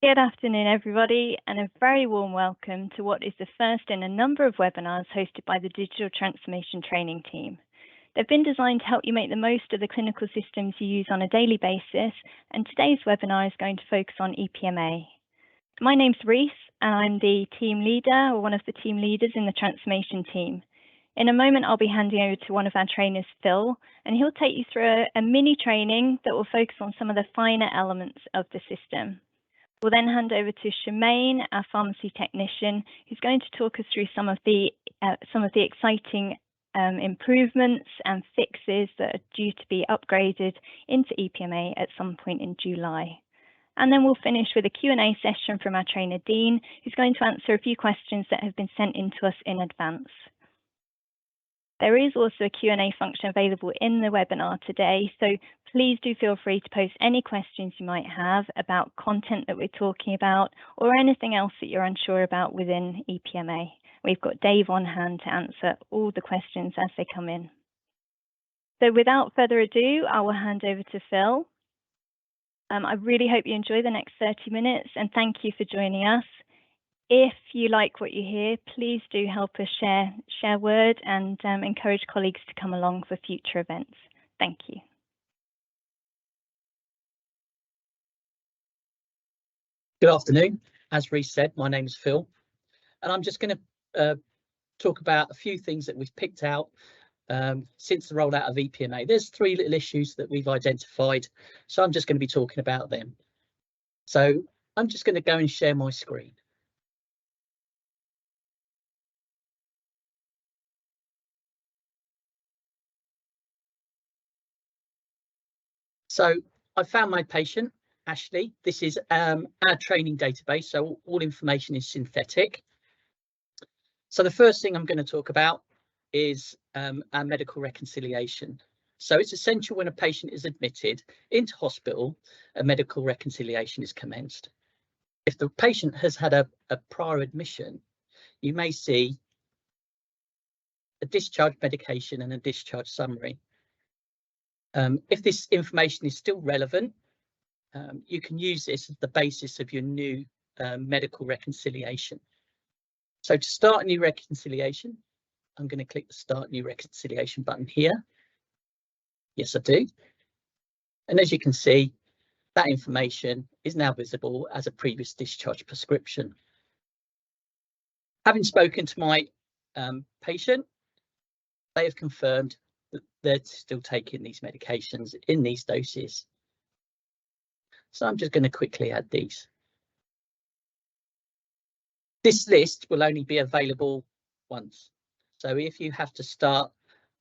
Good afternoon, everybody, and a very warm welcome to what is the first in a number of webinars hosted by the Digital Transformation Training Team. They've been designed to help you make the most of the clinical systems you use on a daily basis, and today's webinar is going to focus on EPMA. My name's Reese, and I'm the team leader, or one of the team leaders in the transformation team. In a moment, I'll be handing over to one of our trainers, Phil, and he'll take you through a mini training that will focus on some of the finer elements of the system. We'll then hand over to Shemaine, our pharmacy technician, who's going to talk us through some of the exciting improvements and fixes that are due to be upgraded into EPMA at some point in July. And then we'll finish with a Q&A session from our trainer, Dean, who's going to answer a few questions that have been sent in to us in advance. There is also a Q&A function available in the webinar today, so please do feel free to post any questions you might have about content that we're talking about or anything else that you're unsure about within EPMA. We've got Dave on hand to answer all the questions as they come in. So without further ado, I will hand over to Phil. I really hope you enjoy the next 30 minutes and thank you for joining us. If you like what you hear, please do help us share word and encourage colleagues to come along for future events. Thank you. Good afternoon. As Reese said, my name is Phil, and I'm just going to talk about a few things that we've picked out since the rollout of EPMA. There's three little issues that we've identified, so I'm just going to be talking about them. So I'm just going to go and share my screen. So I found my patient, Ashley. This is our training database, so all information is synthetic. So the first thing I'm going to talk about is our medical reconciliation. So it's essential when a patient is admitted into hospital, a medical reconciliation is commenced. If the patient has had a prior admission, you may see a discharge medication and a discharge summary. If this information is still relevant, you can use this as the basis of your new medical reconciliation. So to start a new reconciliation, I'm going to click the Start New Reconciliation button here. Yes, I do. And as you can see, that information is now visible as a previous discharge prescription. Having spoken to my patient, they have confirmed that they're still taking these medications in these doses. So I'm just going to quickly add these. This list will only be available once. So if you have to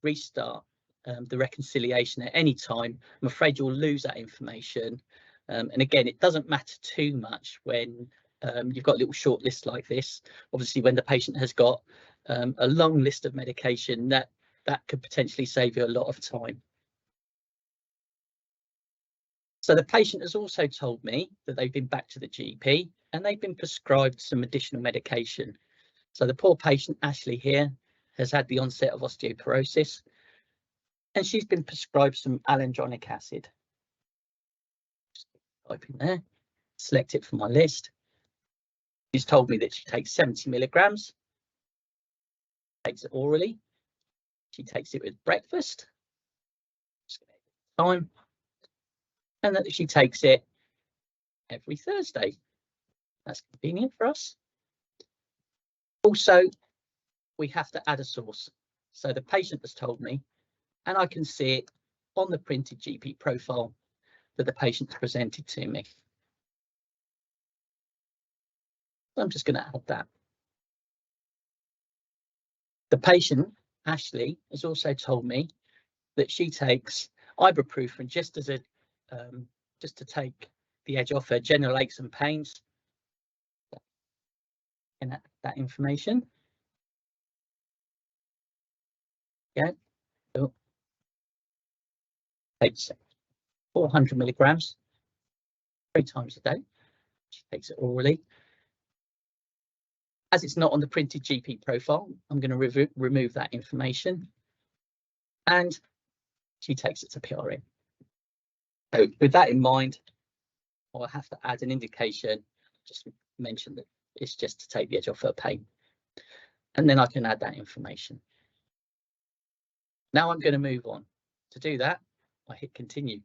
restart the reconciliation at any time, I'm afraid you'll lose that information. And again, it doesn't matter too much when you've got a little short list like this. Obviously, when the patient has got a long list of medication, that could potentially save you a lot of time. So the patient has also told me that they've been back to the GP and they've been prescribed some additional medication. So the poor patient, Ashley here, has had the onset of osteoporosis and she's been prescribed some alendronic acid. Just type in there, select it from my list. She's told me that she takes 70 milligrams, takes it orally. She takes it with breakfast, time, and that she takes it every Thursday. That's convenient for us. Also, we have to add a source. So the patient has told me, and I can see it on the printed GP profile that the patient's presented to me. So I'm just going to add that. The patient, Ashley, has also told me that she takes ibuprofen just as just to take the edge off her general aches and pains. And that information. Yeah, so takes 400 milligrams 3 times a day. She takes it orally. As it's not on the printed GP profile, I'm going to remove that information. And she takes it to PRN. So with that in mind, I'll have to add an indication just mention that it's just to take the edge off her pain. And then I can add that information. Now I'm going to move on. To do that, I hit continue.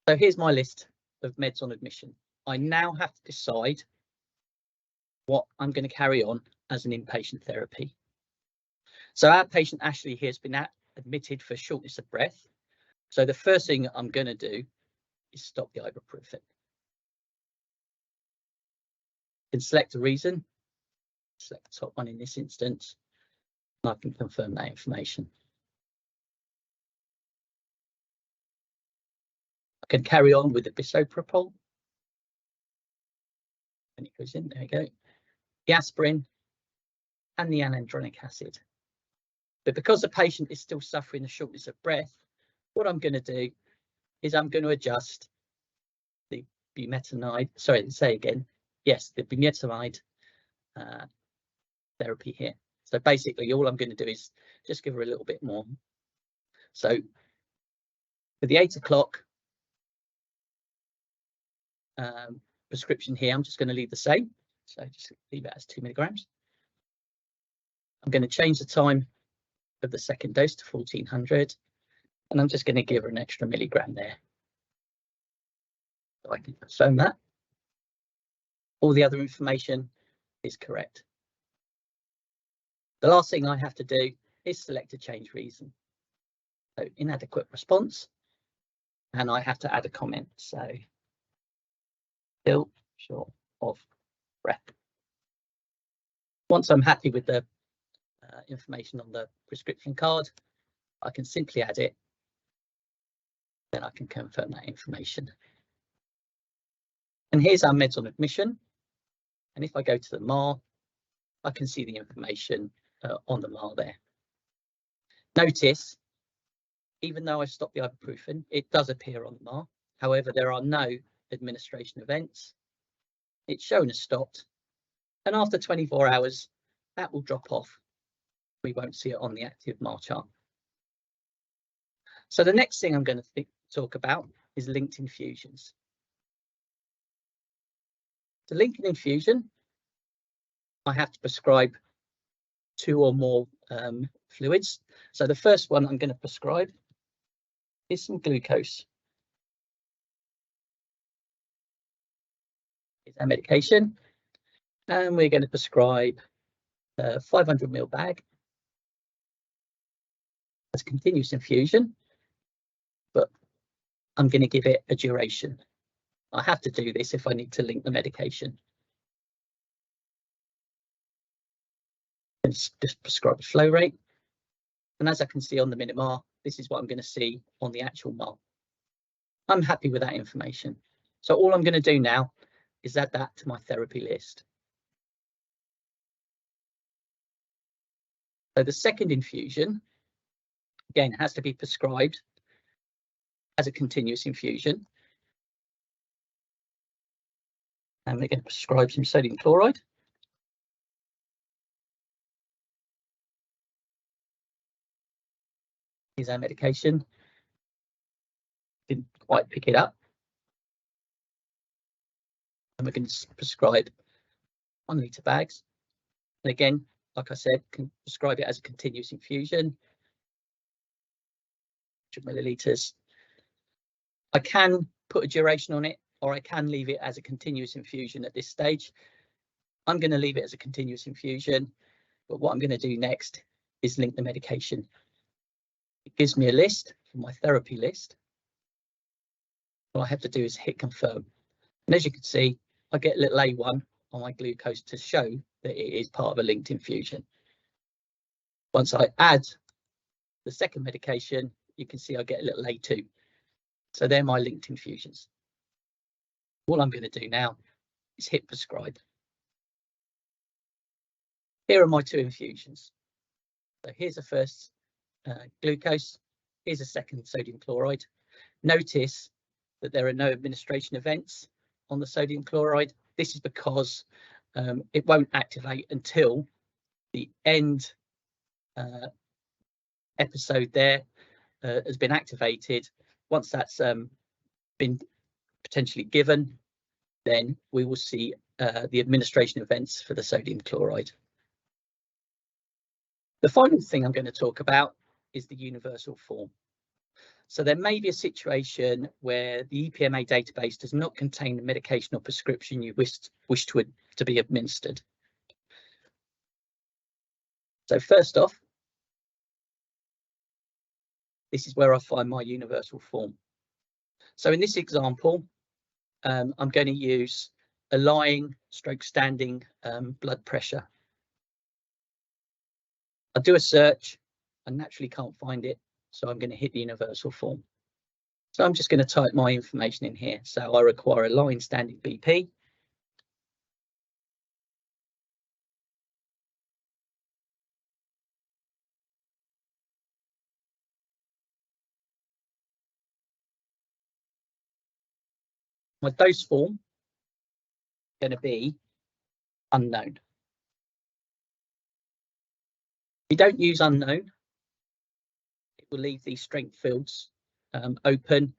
So here's my list of meds on admission. I now have to decide what I'm going to carry on as an inpatient therapy. So our patient Ashley here has been admitted for shortness of breath. So the first thing I'm going to do is stop the ibuprofen. Can select a reason, select the top one in this instance, and I can confirm that information. I can carry on with the bisoprolol. And it goes in, there we go. The aspirin and the anandronic acid. But because the patient is still suffering the shortness of breath, what I'm going to do is I'm going to adjust the bumetanide, sorry, say again, yes, the bumetanide therapy here. So basically all I'm going to do is just give her a little bit more. So for the 8 o'clock prescription here, I'm just going to leave the same. So just leave it as 2 milligrams. I'm going to change the time of the second dose to 1400, and I'm just going to give her an extra milligram there. So I can confirm that. All the other information is correct. The last thing I have to do is select a change reason. So inadequate response, and I have to add a comment. So still short of breath. Once I'm happy with the information on the prescription card, I can simply add it. Then I can confirm that information. And here's our meds on admission. And if I go to the MAR, I can see the information on the MAR there. Notice, even though I've stopped the ibuprofen, it does appear on the MAR. However, there are no administration events. It's shown as stopped. And after 24 hours, that will drop off. We won't see it on the active MAR chart. So the next thing I'm going to talk about is linked infusions. To link an infusion, I have to prescribe 2 or more fluids. So the first one I'm going to prescribe is some glucose. Is our medication, and we're going to prescribe a 500 ml bag as continuous infusion, but I'm going to give it a duration. I have to do this if I need to link the medication. And just prescribe a flow rate, and as I can see on the minute MAR, this is what I'm going to see on the actual MAR. I'm happy with that information. So all I'm going to do now is add that to my therapy list. So the second infusion, again, has to be prescribed as a continuous infusion. And we're going to prescribe some sodium chloride. Here's our medication. Didn't quite pick it up. And we're going to prescribe 1 litre bags. And again, like I said, can prescribe it as a continuous infusion. 100 millilitres. I can put a duration on it, or I can leave it as a continuous infusion at this stage. I'm going to leave it as a continuous infusion, but what I'm going to do next is link the medication. It gives me a list for my therapy list. All I have to do is hit confirm. And as you can see, I get a little A1 on my glucose to show that it is part of a linked infusion. Once I add the second medication, you can see I get a little A2. So they're my linked infusions. All I'm going to do now is hit prescribe. Here are my 2 infusions. So here's the first glucose. Here's a second sodium chloride. Notice that there are no administration events on the sodium chloride. This is because it won't activate until the end episode there has been activated. Once that's been potentially given, then we will see the administration events for the sodium chloride. The final thing I'm going to talk about is the universal form. So there may be a situation where the EPMA database does not contain the medication or prescription you wish to be administered. So first off, this is where I find my universal form. So in this example, I'm going to use a lying stroke standing blood pressure. I do a search, I naturally can't find it, so I'm going to hit the universal form. So I'm just going to type my information in here. So I require a lying standing BP. My dose form is going to be unknown. If you don't use unknown, it will leave these strength fields open.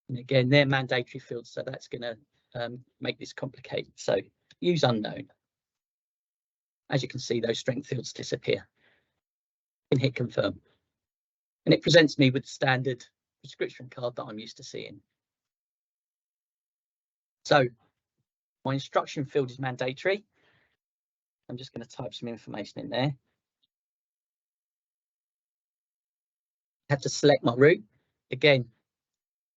And again, they're mandatory fields, so that's going to make this complicated. So use unknown. As you can see, those strength fields disappear. And hit confirm. And it presents me with the standard prescription card that I'm used to seeing. So my instruction field is mandatory. I'm just going to type some information in there. I have to select my route. Again,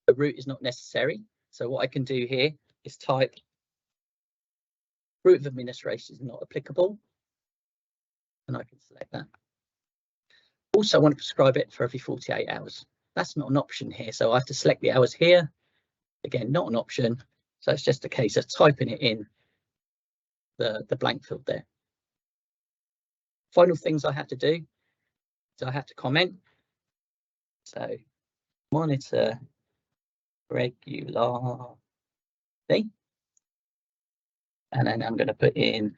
the route is not necessary. So what I can do here is type route of administration is not applicable. And I can select that. Also, I want to prescribe it for every 48 hours. That's not an option here. So I have to select the hours here. Again, not an option. So it's just a case of typing it in the blank field there. Final things I have to do. So I have to comment. So monitor regularly. And then I'm going to put in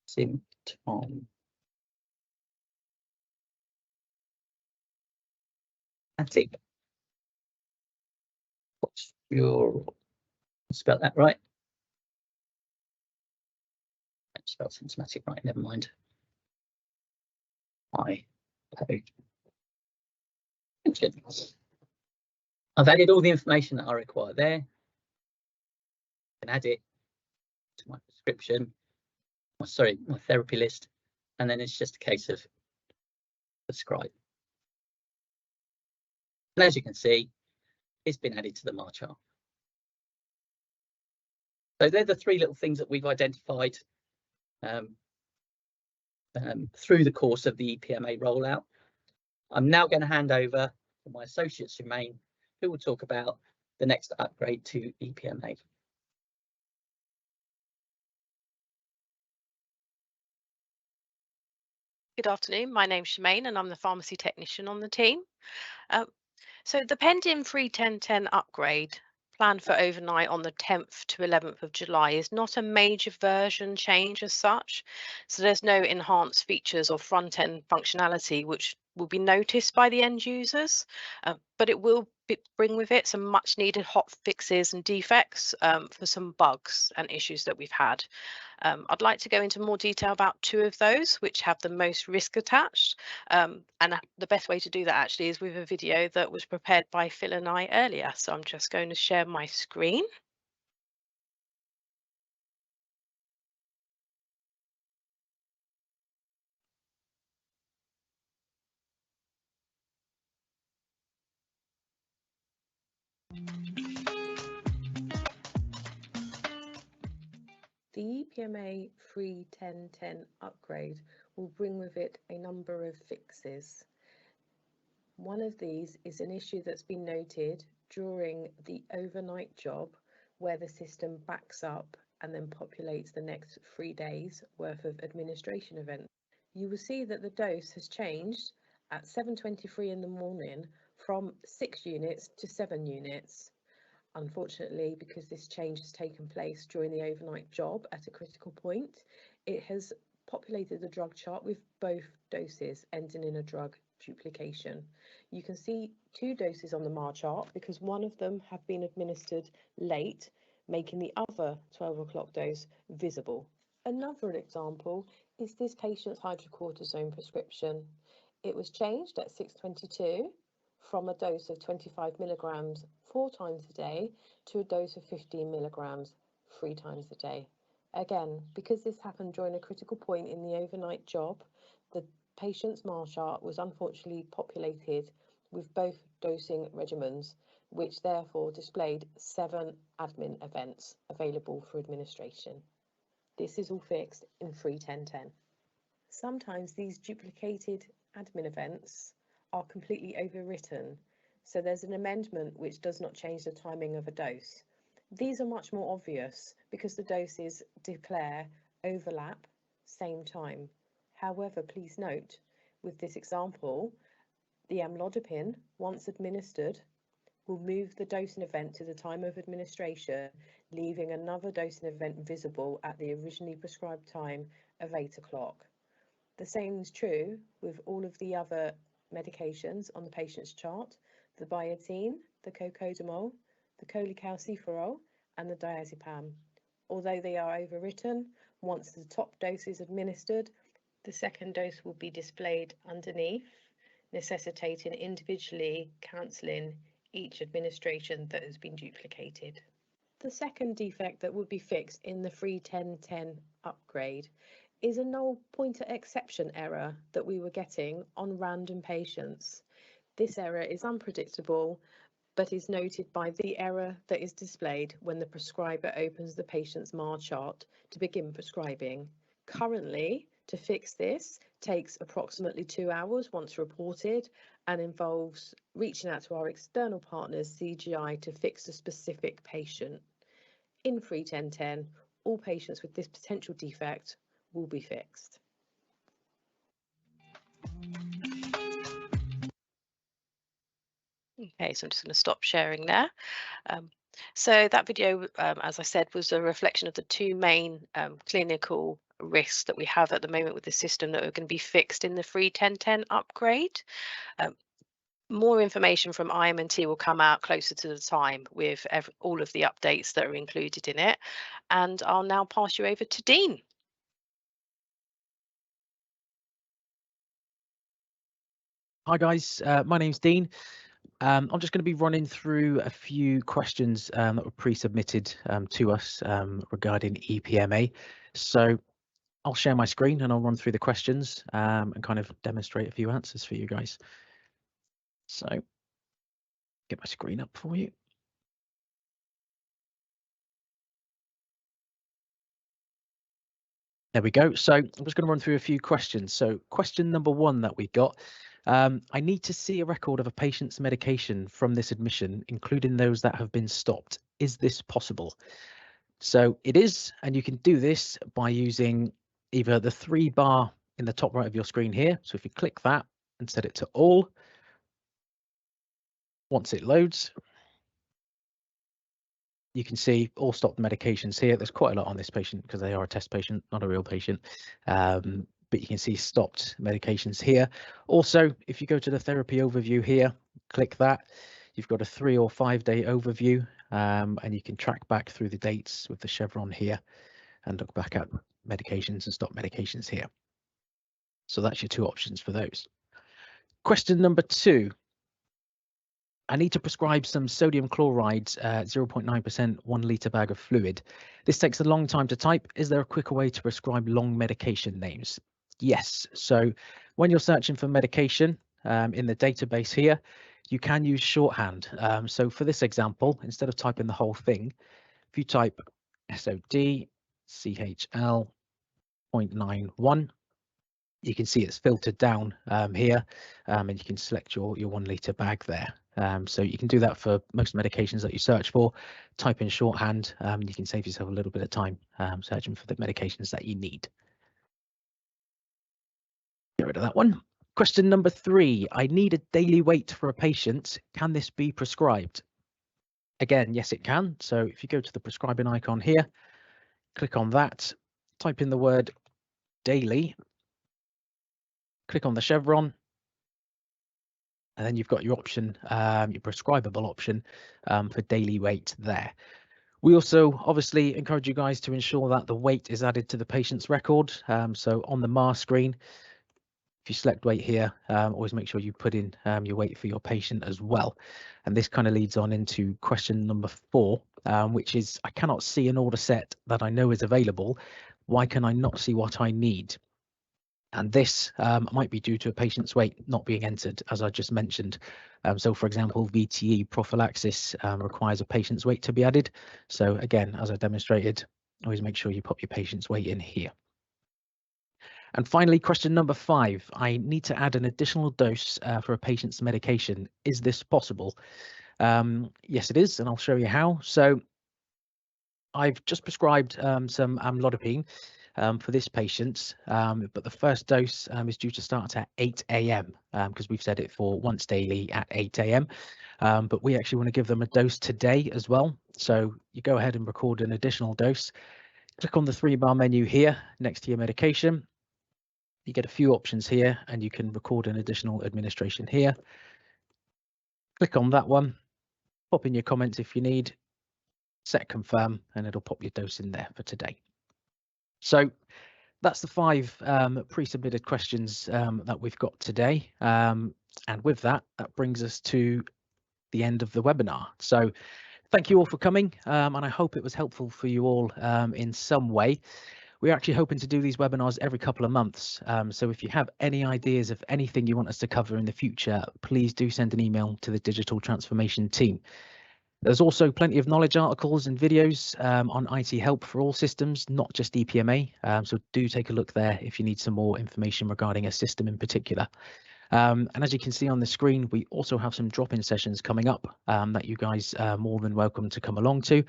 symptom. What's your, spell that right? I spelled symptomatic right, never mind. I've added all the information that I require there. I can add it to my prescription, my therapy list, and then it's just a case of prescribe. And as you can see, it's been added to the MAR chart. So they're the three little things that we've identified through the course of the EPMA rollout. I'm now going to hand over to my associate, Shemaine, who will talk about the next upgrade to EPMA. Good afternoon, my name's Shemaine and I'm the pharmacy technician on the team. So the pending 31010 upgrade planned for overnight on the 10th to 11th of July is not a major version change as such. So there's no enhanced features or front end functionality which will be noticed by the end users, but it will bring with it some much needed hot fixes and defects for some bugs and issues that we've had. I'd like to go into more detail about two of those which have the most risk attached, and the best way to do that actually is with a video that was prepared by Phil and I earlier. So I'm just going to share my screen. The EPMA 31010 upgrade will bring with it a number of fixes. One of these is an issue that's been noted during the overnight job where the system backs up and then populates the next 3 days worth of administration events. You will see that the dose has changed at 7:23 in the morning from 6 units to 7 units. Unfortunately, because this change has taken place during the overnight job at a critical point, it has populated the drug chart with both doses ending in a drug duplication. You can see 2 doses on the MAR chart because one of them have been administered late making the other 12 o'clock dose visible. Another example is this patient's hydrocortisone prescription. It was changed at 6:22 from a dose of 25 milligrams 4 times a day to a dose of 15 milligrams 3 times a day. Again, because this happened during a critical point in the overnight job, the patient's MAR chart was unfortunately populated with both dosing regimens, which therefore displayed 7 admin events available for administration. This is all fixed in 3.10.10. Sometimes these duplicated admin events are completely overwritten, so there's an amendment which does not change the timing of a dose. These are much more obvious because the doses declare overlap, same time. However, please note, with this example, the amlodipine, once administered, will move the dosing event to the time of administration, leaving another dosing event visible at the originally prescribed time of 8 o'clock. The same is true with all of the other medications on the patient's chart, the biotine, the cocodamol, the cholecalciferol, and the diazepam. Although they are overwritten, once the top dose is administered, the second dose will be displayed underneath, necessitating individually cancelling each administration that has been duplicated. The second defect that would be fixed in the 3.10.10 upgrade is a null pointer exception error that we were getting on random patients. This error is unpredictable, but is noted by the error that is displayed when the prescriber opens the patient's MAR chart to begin prescribing. Currently, to fix this takes approximately 2 hours once reported and involves reaching out to our external partners, CGI, to fix a specific patient. In 3.10.10, all patients with this potential defect will be fixed. Okay, so I'm just going to stop sharing there. So that video, as I said, was a reflection of the two main clinical risks that we have at the moment with the system that are going to be fixed in the 3.10.10 upgrade. More information from IM&T will come out closer to the time with all of the updates that are included in it. And I'll now pass you over to Dean. Hi guys, my name's Dean. I'm just going to be running through a few questions that were pre-submitted to us regarding EPMA. So I'll share my screen and I'll run through the questions and kind of demonstrate a few answers for you guys. So get my screen up for you. There we go. So I'm just going to run through a few questions. So question number 1 that we got, I need to see a record of a patient's medication from this admission, including those that have been stopped. Is this possible? So it is, and you can do this by using either the 3 bar in the top right of your screen here. So if you click that and set it to all, once it loads, you can see all stopped medications here. There's quite a lot on this patient because they are a test patient, not a real patient. But you can see stopped medications here. Also, if you go to the therapy overview here, click that, you've got a 3 or 5 day overview, and you can track back through the dates with the chevron here and look back at medications and stop medications here. So that's your 2 options for those. Question number 2. I need to prescribe some sodium chloride, 0.9%, 1 litre bag of fluid. This takes a long time to type. Is there a quicker way to prescribe long medication names? Yes. So when you're searching for medication in the database here, you can use shorthand. So for this example, instead of typing the whole thing, if you type SOD CHL 0.91, you can see it's filtered down here, and you can select your 1 litre bag there. So you can do that for most medications that you search for. Type in shorthand, you can save yourself a little bit of time searching for the medications that you need. Get rid of that one. Question number 3. I need a daily weight for a patient. Can this be prescribed? Again, yes, it can. So if you go to the prescribing icon here, click on that, type in the word daily, click on the chevron, and then you've got your option, your prescribable option for daily weight there. We also obviously encourage you guys to ensure that the weight is added to the patient's record. So on the MAR screen, if you select weight here, always make sure you put in your weight for your patient as well. And this kind of leads on into question number 4, which is, I cannot see an order set that I know is available. Why can I not see what I need? And this might be due to a patient's weight not being entered, as I just mentioned. So, for example, VTE prophylaxis requires a patient's weight to be added. So again, as I demonstrated, always make sure you pop your patient's weight in here. And finally, question number 5, I need to add an additional dose for a patient's medication. Is this possible? Yes, it is, and I'll show you how. So I've just prescribed some amlodipine for this patient, but the first dose is due to start at 8 AM because we've set it for once daily at 8 AM. But we actually want to give them a dose today as well. So you go ahead and record an additional dose. Click on the 3-bar menu here next to your medication. You get a few options here and you can record an additional administration here. Click on that one, pop in your comments if you need, set confirm, and it'll pop your dose in there for today. So that's the 5 pre-submitted questions that we've got today. And with that, that brings us to the end of the webinar. So thank you all for coming, and I hope it was helpful for you all in some way. We're actually hoping to do these webinars every couple of months. So if you have any ideas of anything you want us to cover in the future, please do send an email to the digital transformation team. There's also plenty of knowledge articles and videos on IT help for all systems, not just EPMA. So do take a look there if you need some more information regarding a system in particular. And as you can see on the screen, we also have some drop-in sessions coming up that you guys are more than welcome to come along to.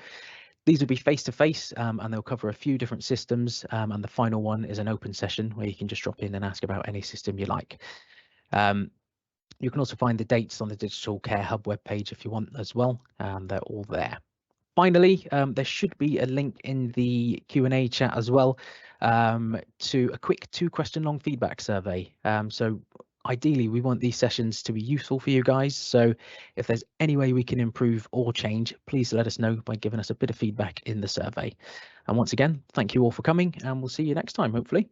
These will be face-to-face and they'll cover a few different systems. And the final one is an open session where you can just drop in and ask about any system you like. You can also find the dates on the Digital Care Hub webpage if you want as well. They're all there. Finally, there should be a link in the Q&A chat as well to a quick 2-question long feedback survey. So ideally, we want these sessions to be useful for you guys. So if there's any way we can improve or change, please let us know by giving us a bit of feedback in the survey. And once again, thank you all for coming, and we'll see you next time, hopefully.